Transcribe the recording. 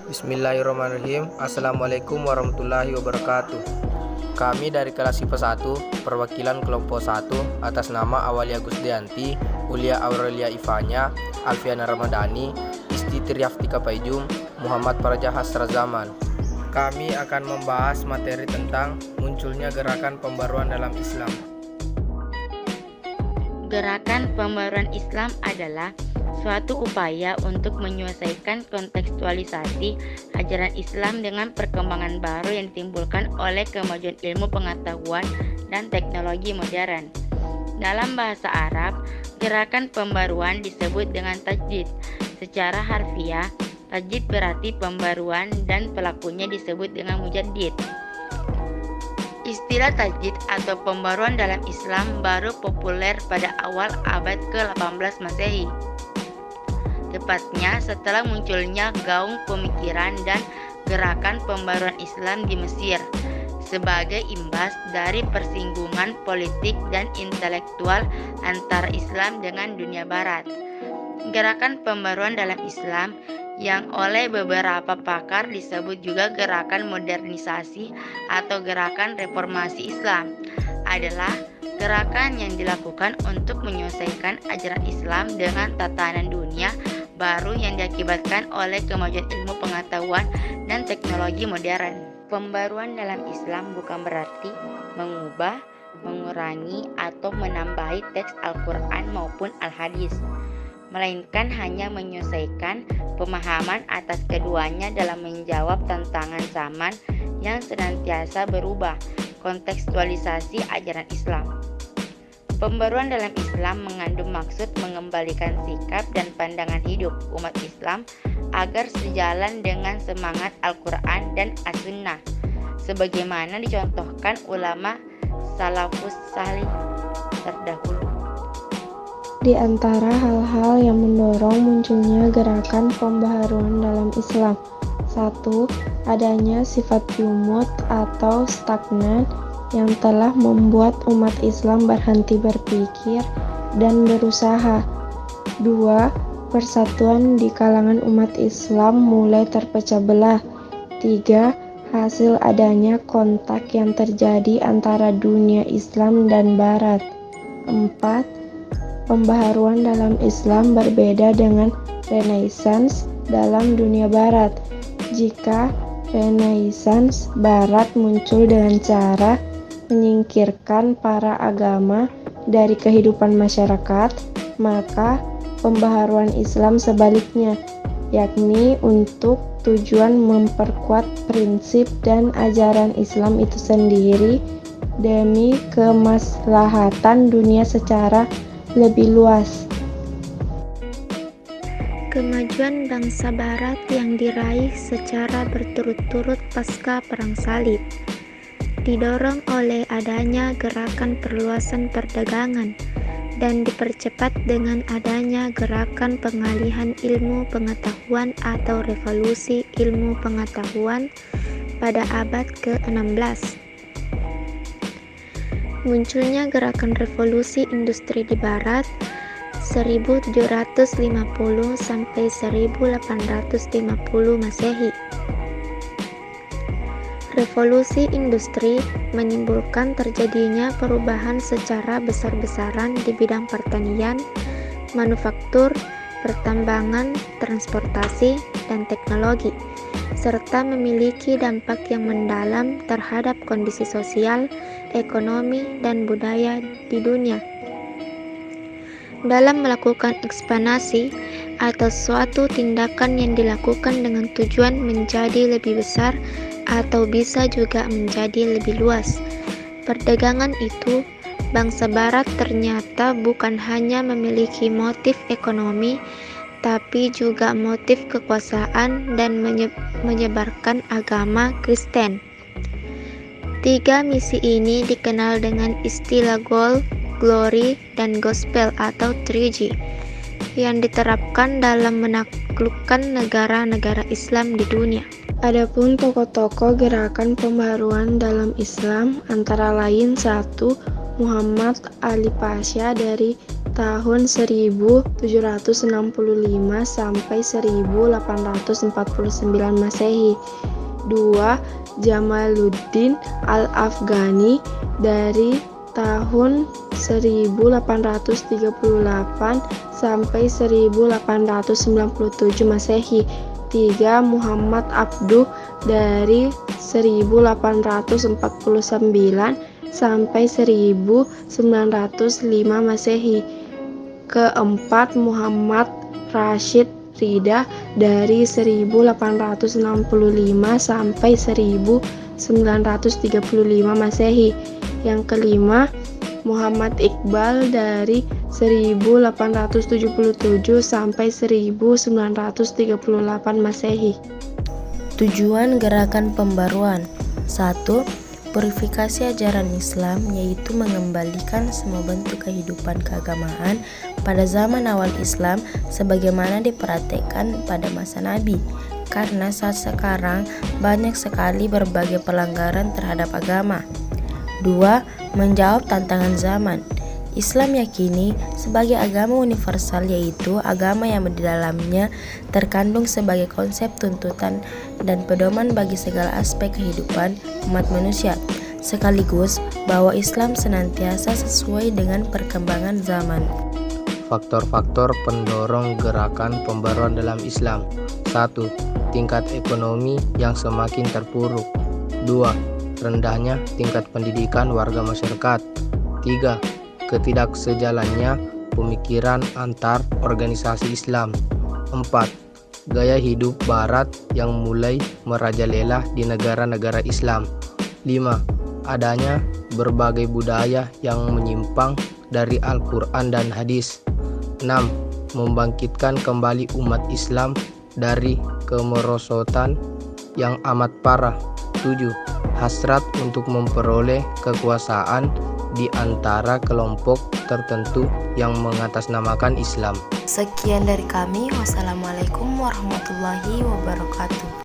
Bismillahirrahmanirrahim. Assalamualaikum warahmatullahi wabarakatuh. Kami dari kelas IPA 1, perwakilan kelompok 1 atas nama Awalia Gusdianti, Ulia Aurelia Ivanya, Alfiana Ramadhani, Isti Triaftika Paijum, Muhammad Praja Hasra Zaman. Kami akan membahas materi tentang munculnya gerakan pembaruan dalam Islam. Gerakan pembaruan Islam adalah suatu upaya untuk menyelesaikan kontekstualisasi ajaran Islam dengan perkembangan baru yang ditimbulkan oleh kemajuan ilmu pengetahuan dan teknologi modern. Dalam bahasa Arab, gerakan pembaruan disebut dengan tajdid. Secara harfiah, tajdid berarti pembaruan dan pelakunya disebut dengan mujaddid. Istilah tajdid atau pembaruan dalam Islam baru populer pada awal abad ke-18 Masehi. Tepatnya setelah munculnya gaung pemikiran dan gerakan pembaruan Islam di Mesir sebagai imbas dari persinggungan politik dan intelektual antara Islam dengan dunia barat. Gerakan pembaruan dalam Islam yang oleh beberapa pakar disebut juga gerakan modernisasi atau gerakan reformasi Islam adalah gerakan yang dilakukan untuk menyelesaikan ajaran Islam dengan tatanan dunia baru yang diakibatkan oleh kemajuan ilmu pengetahuan dan teknologi modern. Pembaruan dalam Islam bukan berarti mengubah, mengurangi, atau menambahi teks Al-Quran maupun Al-Hadis, melainkan hanya menyelesaikan pemahaman atas keduanya dalam menjawab tantangan zaman yang senantiasa berubah, kontekstualisasi ajaran Islam. Pembaruan dalam Islam mengandung maksud mengembalikan sikap dan pandangan hidup umat Islam agar sejalan dengan semangat Al-Quran dan As-Sunnah, sebagaimana dicontohkan ulama salafus salih terdahulu. Di antara hal-hal yang mendorong munculnya gerakan pembaharuan dalam Islam, 1. Adanya sifat jumud atau stagnan yang telah membuat umat Islam berhenti berpikir dan berusaha. 2. Persatuan di kalangan umat Islam mulai terpecah belah. 3. Hasil adanya kontak yang terjadi antara dunia Islam dan Barat. 4. Pembaharuan dalam Islam berbeda dengan Renaissance dalam dunia Barat. Jika Renaissance Barat muncul dengan cara menyingkirkan para agama dari kehidupan masyarakat, maka pembaharuan Islam sebaliknya, yakni untuk tujuan memperkuat prinsip dan ajaran Islam itu sendiri demi kemaslahatan dunia secara lebih luas. Kemajuan bangsa Barat yang diraih secara berturut-turut pasca Perang Salib didorong oleh adanya gerakan perluasan perdagangan dan dipercepat dengan adanya gerakan pengalihan ilmu pengetahuan atau revolusi ilmu pengetahuan pada abad ke-16. Munculnya gerakan revolusi industri di Barat 1750 sampai 1850 Masehi. Revolusi industri menimbulkan terjadinya perubahan secara besar-besaran di bidang pertanian, manufaktur, pertambangan, transportasi, dan teknologi, serta memiliki dampak yang mendalam terhadap kondisi sosial, ekonomi, dan budaya di dunia. Dalam melakukan ekspansi atau suatu tindakan yang dilakukan dengan tujuan menjadi lebih besar atau bisa juga menjadi lebih luas perdagangan itu, bangsa Barat ternyata bukan hanya memiliki motif ekonomi, tapi juga motif kekuasaan dan menyebarkan agama Kristen. 3 misi ini dikenal dengan istilah goal, glory, dan gospel atau 3G yang diterapkan dalam menaklukkan negara-negara Islam di dunia. Adapun tokoh-tokoh gerakan pembaruan dalam Islam antara lain 1. Muhammad Ali Pasha dari tahun 1765 sampai 1849 Masehi. 2. Jamaluddin Al-Afghani dari tahun 1838 sampai 1897 Masehi. 3. Muhammad Abduh dari 1849 sampai 1905 Masehi. 4. Muhammad Rashid Ridha dari 1865 sampai 1935 Masehi. Yang kelima, Muhammad Iqbal dari 1877 sampai 1938 Masehi. Tujuan gerakan pembaruan. 1. Purifikasi ajaran Islam, yaitu mengembalikan semua bentuk kehidupan keagamaan pada zaman awal Islam sebagaimana dipraktekkan pada masa Nabi. Karena saat sekarang banyak sekali berbagai pelanggaran terhadap agama. 2. Menjawab tantangan zaman. Islam yakini sebagai agama universal, yaitu agama yang di dalamnya terkandung sebagai konsep tuntutan dan pedoman bagi segala aspek kehidupan umat manusia, sekaligus bahwa Islam senantiasa sesuai dengan perkembangan zaman. Faktor-faktor pendorong gerakan pembaruan dalam Islam. 1. Tingkat ekonomi yang semakin terpuruk. 2. Rendahnya tingkat pendidikan warga masyarakat. 3. Ketidaksejalannya pemikiran antar organisasi Islam. 4. Gaya hidup Barat yang mulai merajalela di negara-negara Islam. 5. Adanya berbagai budaya yang menyimpang dari Al-Quran dan hadis. 6. Membangkitkan kembali umat Islam dari kemerosotan yang amat parah. 7. Hasrat untuk memperoleh kekuasaan di antara kelompok tertentu yang mengatasnamakan Islam. Sekian dari kami. Wassalamualaikum warahmatullahi wabarakatuh.